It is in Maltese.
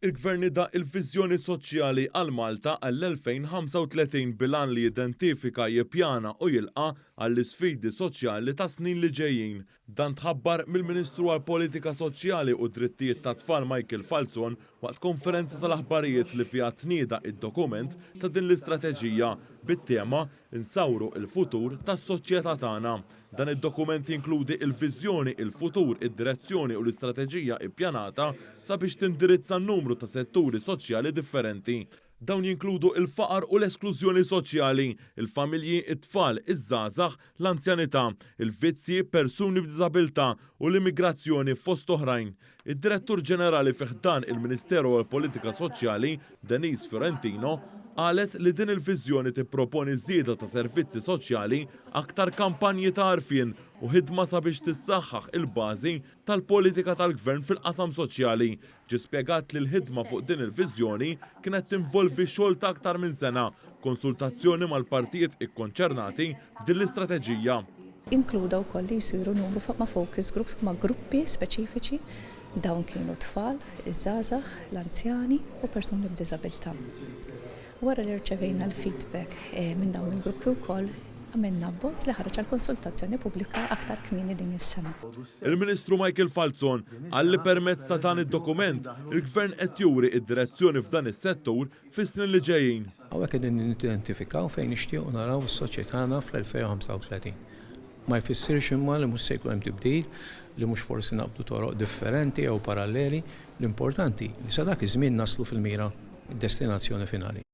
Il-Gvern ida il-Viżjoni Soċjali għal Malta għall-2035 bilan li jidentifika, jippjana u jilqa għall-isfidi soċjali ta' snin li ġejjin. Dan tħabbar mill-Ministru għall-Politika Soċjali u Drittijiet tat-Tfal Michael Falzon waqt konferenza tal-aħbarijiet li fiha tnieda id-dokument ta' din l-istrateġija bit-tema Insawru il-futur tas-soċjetà tagħna. Dan id-dokument jinkludi il-viżjoni, il-futur, id-direzzjoni u l-istrateġija ppjanata sabiex tindirizza n-numru ta' setturi soċjali differenti. Dawn jinkludu il-faqar u l-esklużjoni soċjali, il-familji, it-tfal, iż-żgħażagħ, l-anzjanità, il-vizzi, persuni b'diżabilità u l-immigrazzjoni fost oħrajn. Id-Direttur Ġenerali fih dan il-Ministeru għall-Politika Soċjali, Denise Fiorentino, qalet li din il-viżjoni tipproponi żieda ta' servizzi soċjali, aktar kampanji ta' għarfien u ħidma sabiex tissaħħaħ il-bażi tal-politika tal-Gvern fil-qasam soċjali. Ġie spjegat li l-ħidma fuq din il-viżjoni kienet tinvolvi xogħol ta' aktar minn sena, konsultazzjoni mal-partijiet ikkonċernati din l-istrateġija. Inkluda wkoll li jsiru numru ma' focus groups ma' gruppi speċifiċi dawn kienu tfal, iż-żgħażagħ, l-anzjani u persuni b'diżabilità. Wara li rċevejna l-feedback minn dawn il-gruppi wkoll għamilna abbozz li ħareġ għall-konsultazzjoni pubblika aktar kmieni din is-sena. Il-Ministru Michael Falzon qal li permezz ta' dan id-dokument il-Gvern qed juri id-direzzjoni f'dan is-settur fis-snin li ġejjin. Hawnhekk qegħdin nidentifikaw fejn nixtiequ naraw is-soċjetana fl-2035. Ma jfissirx imma li mhux se jkun hemm tibdil, li mhux forsi naqbdu toroq differenti jew paralleli, l-importanti li sa dak iż-żmien naslu fil-mira id-destinazzjoni finali.